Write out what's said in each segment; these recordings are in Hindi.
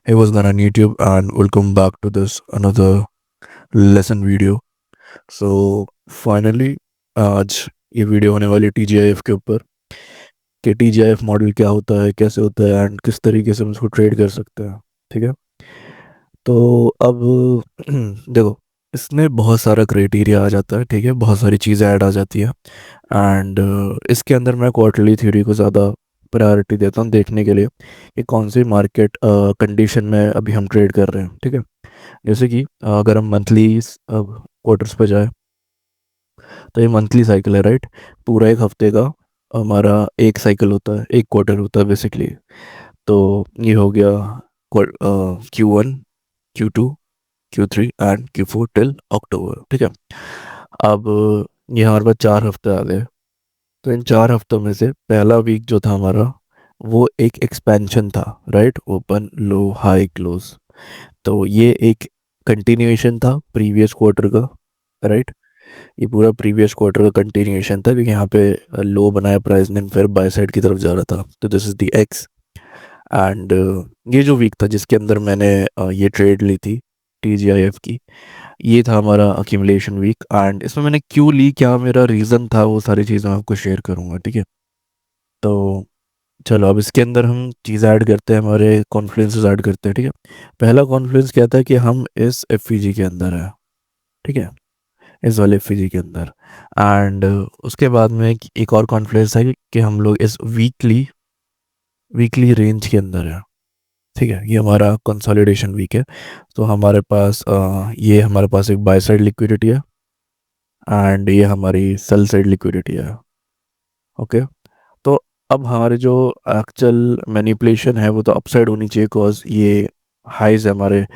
Hey, what's going on YouTube and welcome back to this another lesson video. So finally आज ये वीडियो होने वाली TGIF के ऊपर कि TGIF मॉडल क्या होता है, कैसे होता है एंड किस तरीके से हम उसको ट्रेड कर सकते हैं। ठीक है। तो अब देखो, इसमें बहुत सारा क्राइटेरिया आ जाता है। ठीक है, बहुत सारी चीज़ें ऐड आ जाती है एंड इसके अंदर मैं क्वार्टरली थ्योरी को ज़्यादा प्रायोरिटी देता हूँ देखने के लिए कि कौन सी मार्केट कंडीशन में अभी हम ट्रेड कर रहे हैं। ठीक है। जैसे कि अगर हम मंथली क्वार्टर्स पे जाए तो ये मंथली साइकिल है, राइट। पूरा एक हफ्ते का हमारा एक साइकिल होता है, एक क्वार्टर होता है बेसिकली। तो ये हो गया Q1, Q2, Q3 and Q4 till अक्टूबर। ठीक है। अब ये हमारे पास 4 हफ्ते आ गए। तो इन 4 हफ्तों में से पहला वीक जो था हमारा वो एक एक्सपेंशन था, राइट। ओपन लो हाई क्लोज। तो ये एक कंटिन्यूएशन था प्रीवियस क्वार्टर का, राइट। ये पूरा प्रीवियस क्वार्टर का कंटिन्यूएशन था क्योंकि यहाँ पे लो बनाया प्राइस ने, फिर बाय साइड की तरफ जा रहा था। तो this is the x and ये जो वीक था जिसके अंदर मैंने ये ट्रेड ली थी TGIF की, ये था हमारा अक्यूमुलेशन वीक। एंड इसमें मैंने क्यों ली, क्या मेरा रीज़न था, वो सारी चीज़ें मैं आपको शेयर करूँगा। ठीक है। तो चलो अब इसके अंदर हम चीज़ ऐड करते हैं, हमारे कॉन्फ्लुएंसेस ऐड करते हैं। ठीक है। पहला कॉन्फ्लुएंस क्या था कि हम इस FEG के अंदर है। ठीक है, इस वाले FEG के अंदर। एंड उसके बाद में एक और कॉन्फ्लुएंस है कि हम लोग इस वीकली वीकली रेंज के अंदर है। ठीक है, ये हमारा कंसोलिडेशन वीक है। तो हमारे पास ये हमारे पास एक बाय साइड लिक्विडिटी है एंड ये हमारी सेल साइड लिक्विडिटी है। ओके। तो अब हमारे जो एक्चुअल मैनिपुलेशन है वो तो अपसाइड होनी चाहिए, बिकॉज ये हाइज है हमारे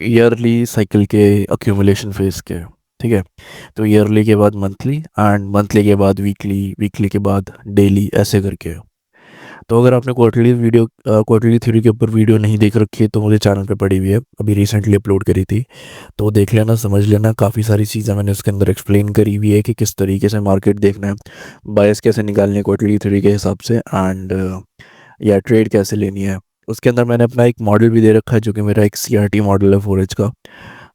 ईयरली साइकिल के अक्यूमुलेशन फेज के। ठीक है। तो ईयरली के बाद मंथली एंड मंथली के बाद वीकली, वीकली के बाद डेली, ऐसे करके। तो अगर आपने क्वार्टरली थ्योरी के ऊपर वीडियो नहीं देख रखी है तो मुझे चैनल पे पड़ी हुई है, अभी रिसेंटली अपलोड करी थी। तो देख लेना, समझ लेना, काफ़ी सारी चीज़ें मैंने उसके अंदर एक्सप्लेन करी हुई है कि किस तरीके से मार्केट देखना है, बायस कैसे निकालनी है क्वार्टरली थ्योरी के हिसाब से एंड या ट्रेड कैसे लेनी है। उसके अंदर मैंने अपना एक मॉडल भी दे रखा है जो कि मेरा एक CRT मॉडल है 4H का,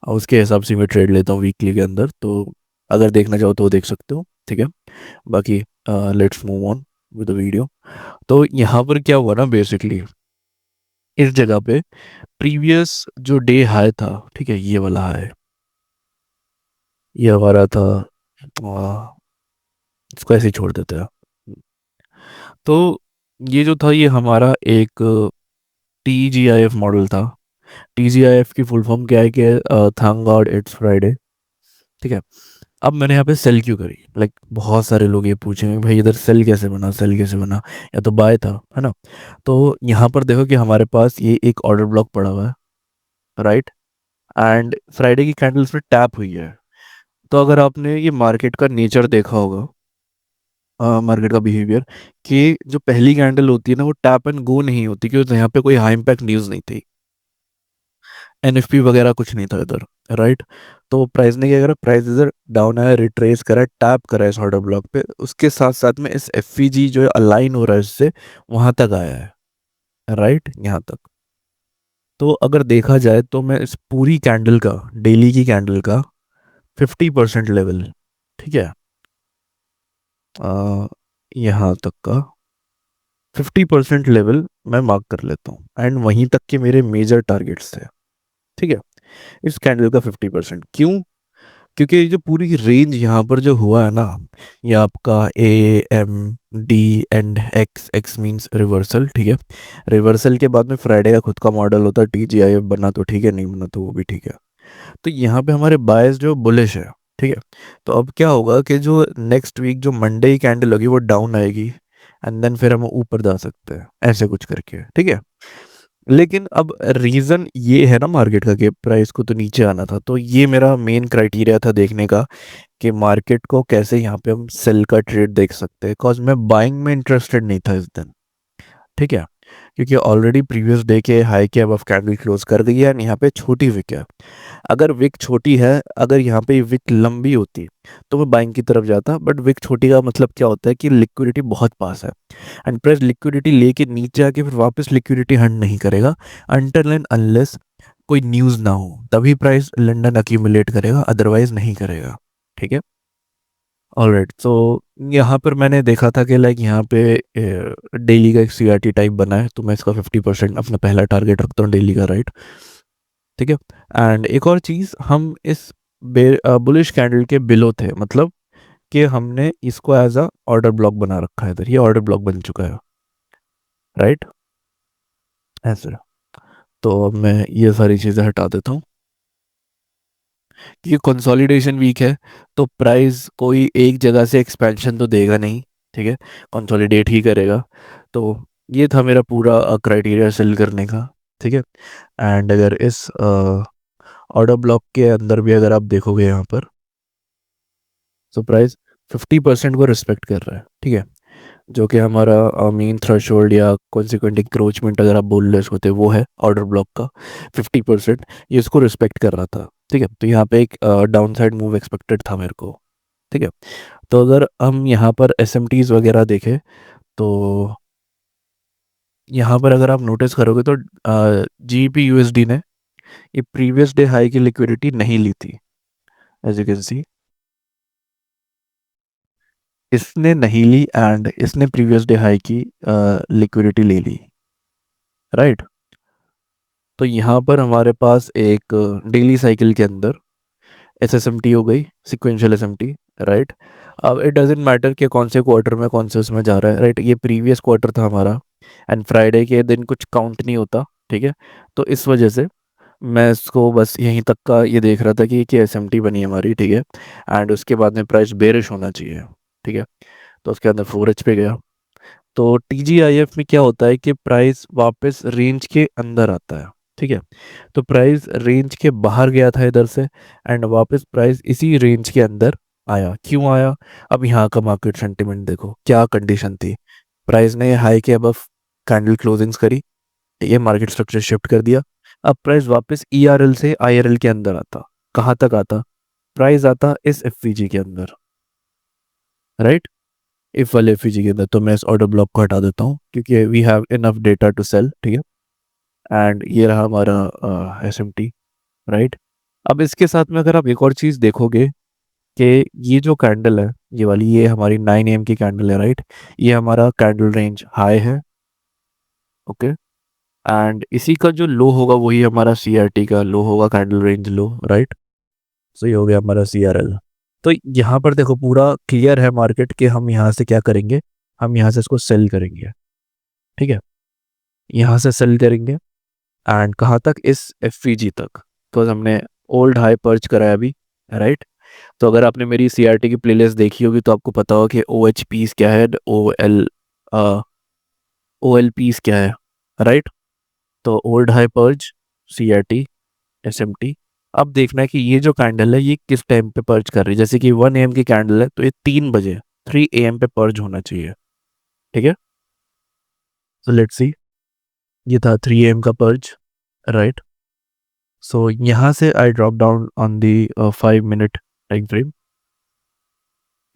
और उसके हिसाब से मैं ट्रेड लेता हूँ वीकली के अंदर। तो अगर देखना चाहो तो वो देख सकते हो। ठीक है। बाकी let's move on with the video. तो यहाँ पर क्या हुआ ना, बेसिकली इस जगह पे प्रीवियस जो डे हाई था, ठीक है, ये वाला हाई, ये हमारा था। आ, इसको ऐसे ही छोड़ देते हैं। तो ये जो था ये हमारा एक TGIF मॉडल था। TGIF की फुल फॉर्म क्या है कि थैंक गॉड इट्स फ्राइडे। ठीक है। अब मैंने यहाँ पे सेल क्यों करी, लाइक बहुत सारे लोग ये पूछेंगे भाई इधर सेल कैसे बना, सेल कैसे बना, या तो बाय था, है ना। तो यहाँ पर देखो कि हमारे पास ये एक ऑर्डर ब्लॉक पड़ा हुआ है, राइट। एंड फ्राइडे की कैंडल्स में टैप हुई है। तो अगर आपने ये मार्केट का नेचर देखा होगा, मार्केट का बिहेवियर, कि जो पहली कैंडल होती है ना वो टैप एंड गो नहीं होती, क्योंकि यहाँ पे कोई हाई इम्पैक्ट न्यूज़ नहीं थी, NFP वगैरह कुछ नहीं था इधर, राइट। तो प्राइस ने क्या करा, प्राइस इधर डाउन आया, रिट्रेस करा, टैप करा इस ऑर्डर ब्लॉक पे, उसके साथ साथ में इस FEG जो अलाइन हो रहा है इससे वहां तक आया है, राइट, यहाँ तक। तो अगर देखा जाए तो मैं इस पूरी कैंडल का, डेली की कैंडल का 50% लेवल, ठीक है, आ, यहाँ तक का 50% लेवल मैं मार्क कर लेता हूँ एंड वहीं तक के मेरे मेजर टारगेट्स थे। ठीक है। इस कैंडल का 50%, क्यों? क्योंकि ये जो पूरी रेंज यहाँ पर जो हुआ है ना, ये आपका AMD and x means reversal. ठीक है। रिवर्सल के बाद में फ्राइडे का खुद का मॉडल होता है TGIF, बना तो ठीक है, नहीं बना तो वो भी ठीक है। तो यहाँ पे हमारे बायस जो बुलिश है। ठीक है। तो अब क्या होगा कि जो नेक्स्ट वीक जो मंडे की कैंडल होगी वो डाउन आएगी एंड देन फिर हम ऊपर जा सकते हैं, ऐसे कुछ करके। ठीक है। लेकिन अब रीज़न ये है ना मार्केट का कि प्राइस को तो नीचे आना था, तो ये मेरा मेन क्राइटेरिया था देखने का कि मार्केट को कैसे यहाँ पे हम सेल का ट्रेड देख सकते हैं, बिकॉज मैं बाइंग में इंटरेस्टेड नहीं था इस दिन। ठीक है, क्योंकि ऑलरेडी प्रीवियस डे के हाई के अबव कैंडल क्लोज कर गई है एंड यहाँ पे छोटी विक है। अगर विक छोटी है, अगर यहाँ पे विक लंबी होती तो मैं बाइंग की तरफ जाता, बट विक छोटी का मतलब क्या होता है कि लिक्विडिटी बहुत पास है एंड प्राइस लिक्विडिटी लेके नीचे आके फिर वापस लिक्विडिटी हंड नहीं करेगा अनटिल एंड अनलेस कोई न्यूज़ ना हो, तभी प्राइस लंदन अक्यूमुलेट करेगा, अदरवाइज नहीं करेगा। ठीक है, ऑलराइट। तो यहाँ पर मैंने देखा था कि लाइक यहाँ पे डेली का एक सीआरटी टाइप बना है, तो मैं इसका 50% अपना पहला टारगेट रखता हूँ डेली का, राइट। ठीक है, एंड एक और चीज़, हम इस बुलिश कैंडल के बिलो थे, मतलब कि हमने इसको एज अ ऑर्डर ब्लॉक बना रखा है इधर, ये ऑर्डर ब्लॉक बन चुका है, राइट, ऐसे। तो अब मैं ये सारी चीज़ें हटा देता हूँ कि कंसोलिडेशन वीक है, तो प्राइस कोई एक जगह से एक्सपेंशन तो देगा नहीं। ठीक है, कंसोलिडेट ही करेगा। तो ये था मेरा पूरा क्राइटेरिया सेल करने का। ठीक है, एंड अगर इस ऑर्डर ब्लॉक के अंदर भी अगर आप देखोगे यहाँ पर, तो प्राइस 50% को रिस्पेक्ट कर रहा है। ठीक है, जो कि हमारा मेन थ्रेशोल्ड या कॉन्सिक्वेंट इंक्रोचमेंट अगर आप बोल रहे होते, वो है ऑर्डर ब्लॉक का 50%, ये इसको रिस्पेक्ट कर रहा था। ठीक है, तो यहाँ पे एक डाउन साइड मूव एक्सपेक्टेड था मेरे को। ठीक है, तो अगर हम यहाँ पर एस वगैरह देखें, तो यहाँ पर अगर आप नोटिस करोगे तो GBP USD ने ये प्रीवियस डे हाई की लिक्विडिटी नहीं ली थी, एज यू कैन सी, इसने नहीं ली एंड इसने प्रीवियस डे हाई की लिक्विडिटी ले ली, राइट। तो यहाँ पर हमारे पास एक डेली साइकिल के अंदर SSMT हो गई, सिक्वेंशियल SMT, राइट। अब इट डजेंट मैटर कि कौन से क्वार्टर में कौन से उसमें जा रहा है, राइट। ये प्रीवियस क्वार्टर था हमारा एंड फ्राइडे के दिन कुछ काउंट नहीं होता। ठीक है, तो इस वजह से मैं इसको बस यहीं तक का ये देख रहा था कि SMT बनी है हमारी। ठीक है, एंड उसके बाद में प्राइस बेरिश होना चाहिए। ठीक है, तो उसके अंदर 4H पे गया। तो TGIF में क्या होता है कि प्राइस वापस रेंज के अंदर आता है। ठीक है, तो प्राइस रेंज के बाहर गया था इधर से एंड वापस प्राइस इसी रेंज के अंदर आया। क्यों आया? अब यहाँ का मार्केट सेंटिमेंट देखो, क्या कंडीशन थी। प्राइस ने हाई के अबव कैंडल क्लोजिंग्स करी, ये मार्केट स्ट्रक्चर शिफ्ट कर दिया। अब प्राइस वापस ERL से IRL के अंदर आता। कहाँ तक आता? प्राइस आता इस FVG के अंदर, राइट। इफ वाले FVG के अंदर। तो मैं इस ऑर्डर ब्लॉक को हटा देता हूँ क्योंकि we have enough data to sell. ठीक है, एंड ये रहा हमारा SMT, राइट। अब इसके साथ में अगर आप एक और चीज़ देखोगे कि ये जो कैंडल है, ये वाली, ये हमारी 9 AM की कैंडल है, राइट। ये हमारा कैंडल रेंज हाई है, ओके। एंड इसी का जो लो होगा वही हमारा CRT का लो होगा, कैंडल रेंज लो, राइट। सो ये हो गया हमारा CRL। तो यहाँ पर देखो पूरा क्लियर है मार्केट कि हम यहाँ से क्या करेंगे, हम यहाँ से इसको सेल करेंगे। ठीक है, यहाँ से सेल करेंगे एंड कहाँ तक? इस FVG तक, तो हमने ओल्ड हाई पर्च करा है अभी, राइट। तो अगर आपने मेरी CRT की प्लेलिस्ट देखी होगी तो आपको पता होगा कि OHPs क्या है, OLPs क्या है, राइट। तो old high perch, CRT, SMT। अब देखना है कि ये जो कैंडल है ये किस टाइम पे पर्च कर रही है। जैसे कि 1 AM की कैंडल है तो ये 3 बजे, 3 AM पे पर्च होना चाहिए। ठीक है, तो लेट्स सी, ये था 3 AM का पर्च, राइट। सो यहाँ से I drop down on the 5 minute time frame,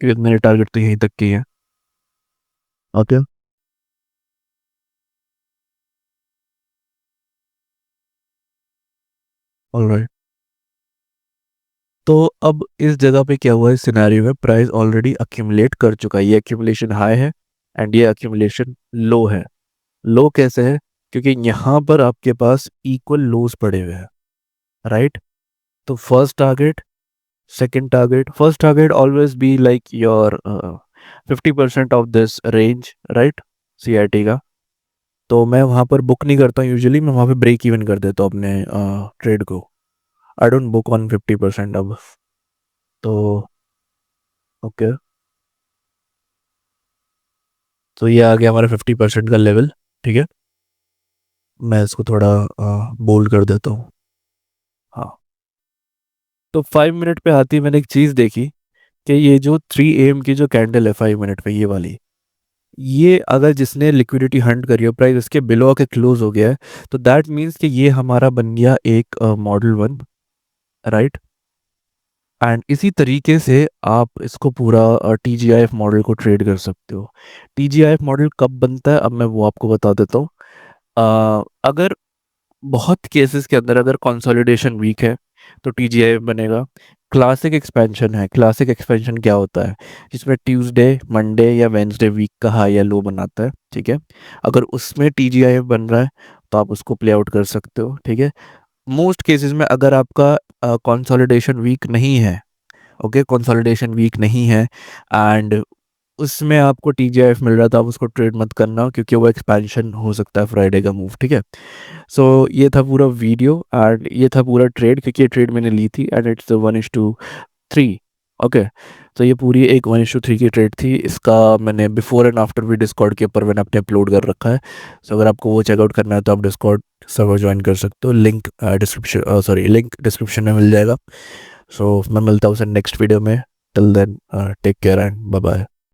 क्योंकि मेरे टारगेट तो यहीं तक की है, ओके। ऑलराइट, तो अब इस जगह पे क्या हुआ है, सिनेरियो में प्राइस ऑलरेडी अक्यूमुलेट कर चुका है। ये अक्यूमुलेशन हाई है एंड ये अक्यूमुलेशन लो है। लो कैसे है? क्योंकि यहाँ पर आपके पास इक्वल लोज पड़े हुए हैं, राइट। तो first target, second target, first target always be like your 50% of this range, right, CRT का। तो मैं वहाँ पर बुक नहीं करता हूँ यूजुअली, मैं वहाँ पे ब्रेक इवन कर देता हूँ अपने ट्रेड को। आई डोंट बुक ऑन 50% अब। तो ओके, तो ये आ गया हमारा 50% का लेवल। ठीक है, मैं इसको थोड़ा बोल्ड कर देता हूँ। हाँ, तो 5 मिनट पे आती मैंने एक चीज़ देखी कि ये जो 3 AM की जो कैंडल है 5 मिनट पे, ये वाली, ये अगर जिसने लिक्विडिटी हंट करी है, प्राइस इसके बिलो के क्लोज हो गया है, तो दैट मीन्स कि ये हमारा बन गया एक मॉडल वन, राइट। एंड इसी तरीके से आप इसको पूरा TGIF मॉडल को ट्रेड कर सकते हो। TGIF मॉडल कब बनता है, अब मैं वो आपको बता देता हूँ। अगर बहुत केसेस के अंदर अगर कंसोलिडेशन वीक है तो TGIF बनेगा। क्लासिक एक्सपेंशन है, क्लासिक एक्सपेंशन क्या होता है, जिसमें ट्यूसडे मंडे या वेंसडे वीक का हाई या लो बनाता है, ठीक है। अगर उसमें TGIF बन रहा है तो आप उसको प्ले आउट कर सकते हो, ठीक है। मोस्ट केसेस में अगर आपका कंसोलिडेशन वीक नहीं है, ओके, कंसोलिडेशन वीक नहीं है एंड उसमें आपको TGIF मिल रहा था, आप उसको ट्रेड मत करना, क्योंकि वो एक्सपेंशन हो सकता है फ्राइडे का मूव, ठीक है। सो ये था पूरा वीडियो एंड ये था पूरा ट्रेड, क्योंकि ये ट्रेड मैंने ली थी एंड इट्स 1:3, ओके। तो ये पूरी एक 1:3 की ट्रेड थी। इसका मैंने बिफोर एंड आफ्टर भी डिस्कॉर्ड के ऊपर मैंने अपने अपलोड कर रखा है। सो अगर आपको वो चेकआउट करना है तो आप डिस्कॉर्ड सर्वर ज्वाइन कर सकते हो, लिंक डिस्क्रिप्शन में मिल जाएगा। सो मैं मिलता हूँ नेक्स्ट वीडियो में। Till then take care and bye bye.